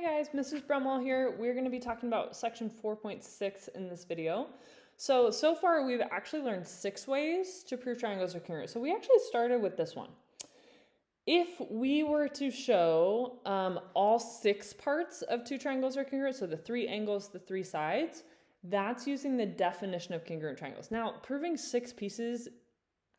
Hi guys, Mrs. Brumwell here. We're going to be talking about section 4.6 in this video. So far we've actually learned 6 ways to prove triangles are congruent. So we actually started with this one. If we were to show all 6 parts of 2 triangles are congruent, so the 3 angles, the 3 sides, that's using the definition of congruent triangles. Now, proving 6 pieces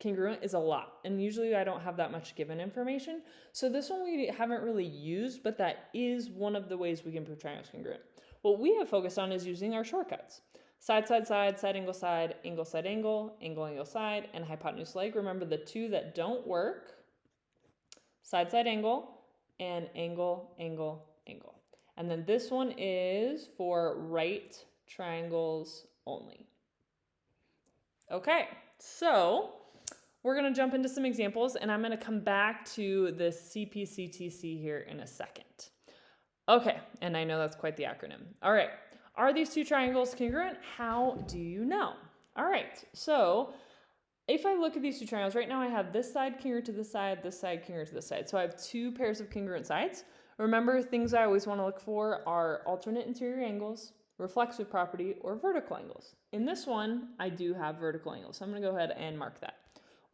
congruent is a lot, and usually I don't have that much given information. So this one we haven't really used, but that is one of the ways we can prove triangles congruent. What we have focused on is using our shortcuts. Side, side, side, side, angle, side, angle, side, angle, angle, angle, side, and hypotenuse leg. Remember the 2 that don't work: side, side, angle, and angle, angle, angle. And then this one is for right triangles only. Okay, so we're going to jump into some examples, and I'm going to come back to the Cpctc here in a second. Okay, and I know that's quite the acronym. All right, are these 2 triangles congruent? How do you know? All right, so if I look at these 2 triangles, right now I have this side congruent to this side congruent to this side. So I have 2 pairs of congruent sides. Remember, things I always want to look for are alternate interior angles, reflexive property, or vertical angles. In this one, I do have vertical angles, so I'm going to go ahead and mark that.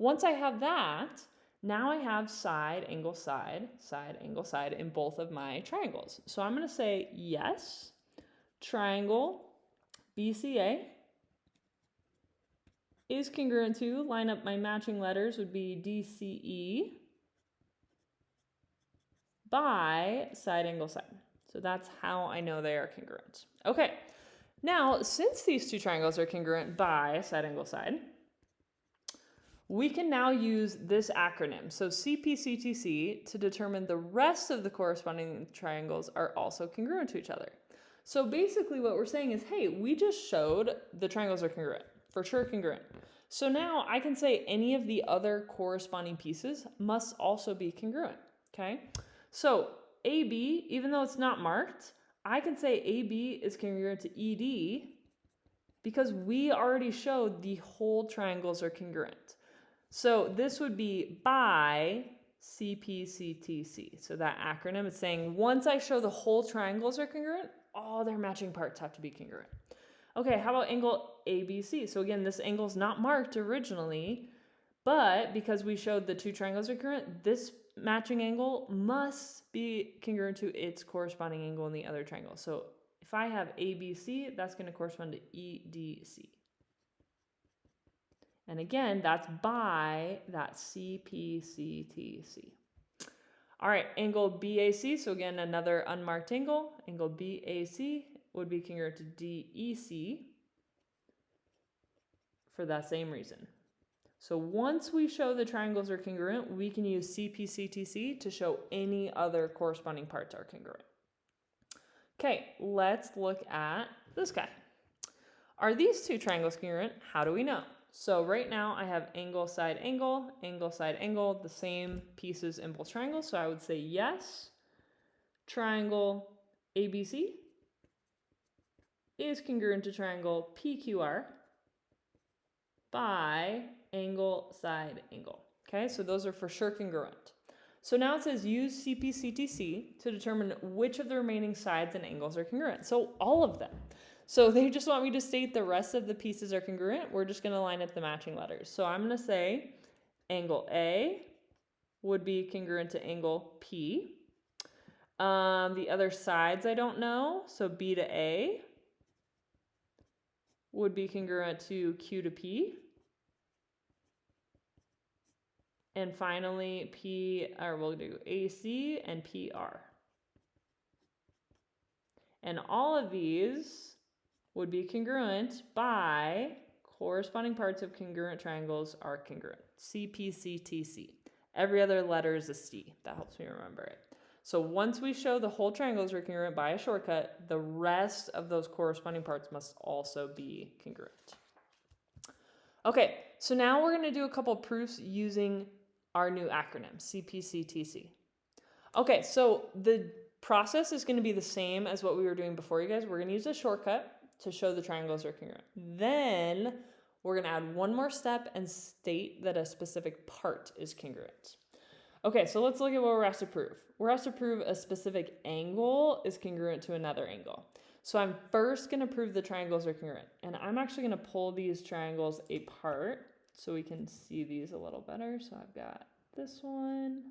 Once I have that, now I have side, angle, side, side, angle, side in both of my triangles. So I'm going to say yes, triangle BCA is congruent to, line up my matching letters would be DCE by side, angle, side. So that's how I know they are congruent. Okay, now since these 2 triangles are congruent by side, angle, side, we can now use this acronym, so Cpctc, to determine the rest of the corresponding triangles are also congruent to each other. So basically what we're saying is, hey, we just showed the triangles are congruent, for sure congruent. So now I can say any of the other corresponding pieces must also be congruent, okay? So AB, even though it's not marked, I can say AB is congruent to ED because we already showed the whole triangles are congruent. So this would be by Cpctc. So that acronym is saying once I show the whole triangles are congruent, all their matching parts have to be congruent. Okay, how about angle ABC? So again, this angle is not marked originally, but because we showed the 2 triangles are congruent, this matching angle must be congruent to its corresponding angle in the other triangle. So if I have ABC, that's going to correspond to EDC. And again, that's by that Cpctc. All right, angle BAC, so again, another unmarked angle. Angle BAC would be congruent to DEC for that same reason. So once we show the triangles are congruent, we can use Cpctc to show any other corresponding parts are congruent. Okay, let's look at this guy. Are these 2 triangles congruent? How do we know? So right now I have angle, side, angle, the same pieces in both triangles. So I would say yes, triangle ABC is congruent to triangle PQR by angle, side, angle. Okay, so those are for sure congruent. So now it says use Cpctc to determine which of the remaining sides and angles are congruent. So all of them. So they just want me to state the rest of the pieces are congruent. We're just going to line up the matching letters. So I'm going to say angle A would be congruent to angle P. The other sides I don't know. So B to A would be congruent to Q to P. And finally, we'll do AC and PR. And all of these would be congruent by corresponding parts of congruent triangles are congruent. Cpctc. Every other letter is a C. That helps me remember it. So once we show the whole triangles are congruent by a shortcut, the rest of those corresponding parts must also be congruent. Okay, so now we're going to do a couple proofs using our new acronym, Cpctc. Okay, so the process is going to be the same as what we were doing before, you guys. We're going to use a shortcut to show the triangles are congruent. Then we're going to add one more step and state that a specific part is congruent. Okay, so let's look at what we're asked to prove. We're asked to prove a specific angle is congruent to another angle. So I'm first going to prove the triangles are congruent. And I'm actually going to pull these triangles apart so we can see these a little better. So I've got this one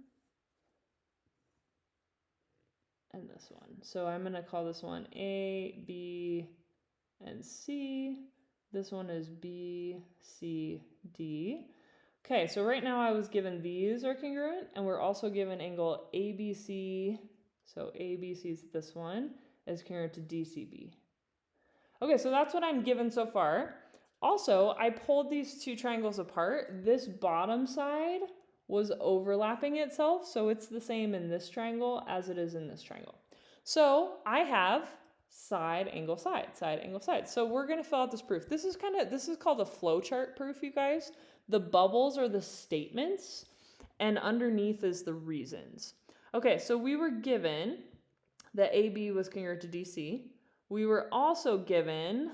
and this one. So I'm going to call this one A, B, and C. This one is B, C, D. Okay, so right now I was given these are congruent, and we're also given angle ABC. So ABC is this one, is congruent to DCB. Okay, so that's what I'm given so far. Also, I pulled these two triangles apart. This bottom side was overlapping itself, so it's the same in this triangle as it is in this triangle. So I have side, angle, side, side, angle, side. So we're gonna fill out this proof. This is called a flowchart proof, you guys. The bubbles are the statements, and underneath is the reasons. Okay, so we were given that AB was congruent to DC. We were also given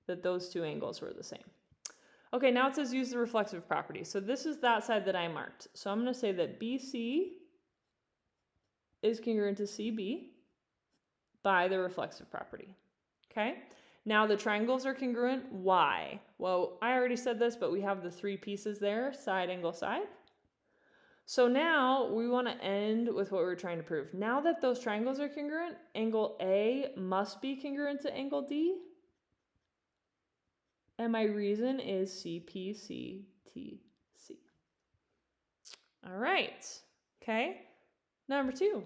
that those two angles were the same. Okay, now it says use the reflexive property. So this is that side that I marked. So I'm going to say that BC is congruent to CB by the reflexive property. Okay, now the triangles are congruent. Why? Well, I already said this, but we have the three pieces there, side, angle, side. So now we want to end with what we're trying to prove. Now that those triangles are congruent, angle A must be congruent to angle D. And my reason is Cpctc. All right. Okay. Number 2.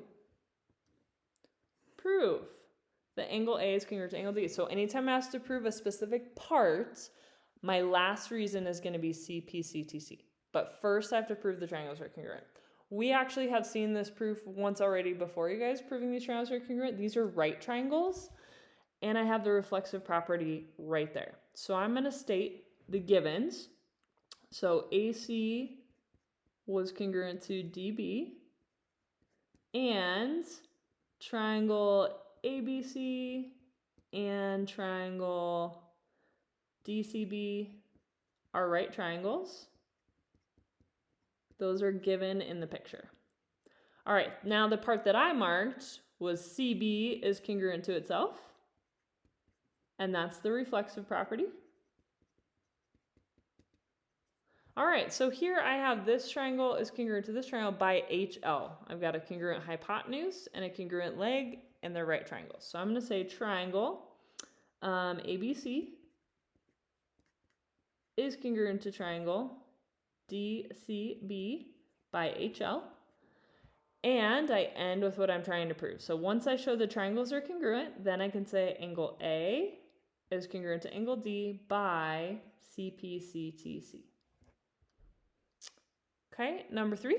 Prove that angle A is congruent to angle D. So anytime I ask to prove a specific part, my last reason is going to be Cpctc. But first I have to prove the triangles are congruent. We actually have seen this proof once already before, you guys, proving these triangles are congruent. These are right triangles, and I have the reflexive property right there. So I'm going to state the givens. So AC was congruent to DB, and triangle ABC and triangle DCB are right triangles. Those are given in the picture. All right, now the part that I marked was CB is congruent to itself, and that's the reflexive property. All right, so here I have this triangle is congruent to this triangle by HL. I've got a congruent hypotenuse and a congruent leg, and they're right triangles. So I'm going to say triangle ABC is congruent to triangle DCB by HL. And I end with what I'm trying to prove. So once I show the triangles are congruent, then I can say angle A is congruent to angle D by Cpctc. Okay, number 3.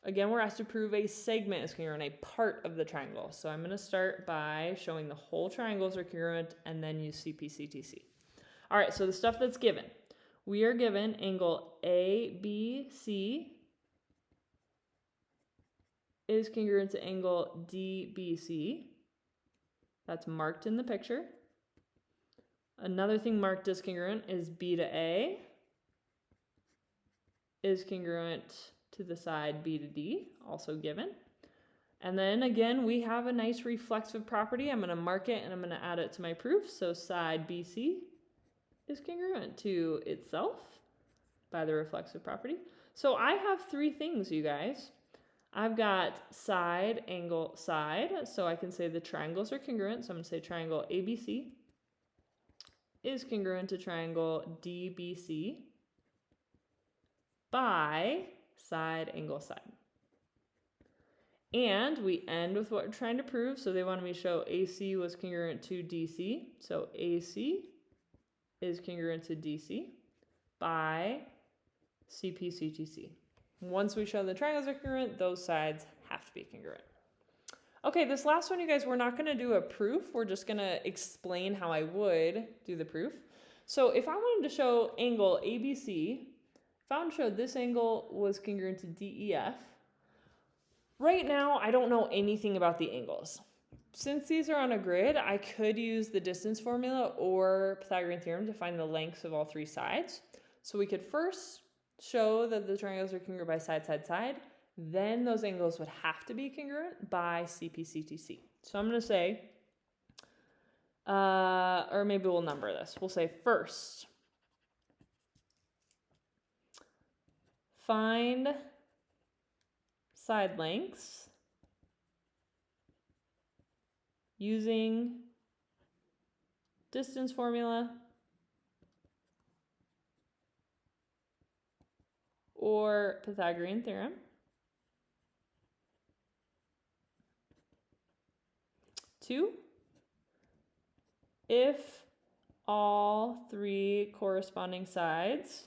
Again, we're asked to prove a segment is congruent, a part of the triangle. So I'm going to start by showing the whole triangles are congruent and then use Cpctc. All right, so the stuff that's given. We are given angle ABC is congruent to angle DBC. That's marked in the picture. Another thing marked as congruent is B to A is congruent to the side B to D, also given. And then again, we have a nice reflexive property. I'm going to mark it and I'm going to add it to my proof. So side BC is congruent to itself by the reflexive property. So I have 3 things, you guys. I've got side, angle, side. So I can say the triangles are congruent. So I'm going to say triangle ABC is congruent to triangle DBC by side, angle, side. And we end with what we're trying to prove. So they wanted me to show AC was congruent to DC. So AC is congruent to DC by Cpctc. Once we show the triangles are congruent, those sides have to be congruent. Okay, this last one, you guys, we're not going to do a proof. We're just going to explain how I would do the proof. So if I wanted to show angle ABC, if I wanted to show this angle was congruent to DEF, right now I don't know anything about the angles. Since these are on a grid, I could use the distance formula or Pythagorean theorem to find the lengths of all 3 sides. So we could first show that the triangles are congruent by side, side, side. then those angles would have to be congruent by Cpctc. So I'm going to say, or maybe we'll number this. We'll say first, find side lengths using distance formula or Pythagorean theorem. 2, if all 3 corresponding sides,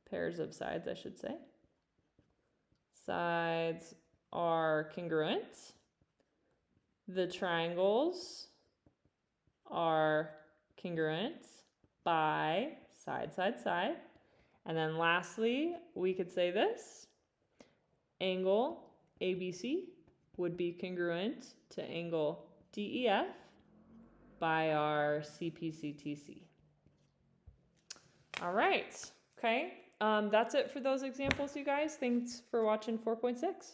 pairs of sides I should say, sides are congruent, the triangles are congruent by side, side, side. And then lastly, we could say this, angle ABC would be congruent to angle DEF by our Cpctc. All right, okay. That's it for those examples, you guys. Thanks for watching 4.6.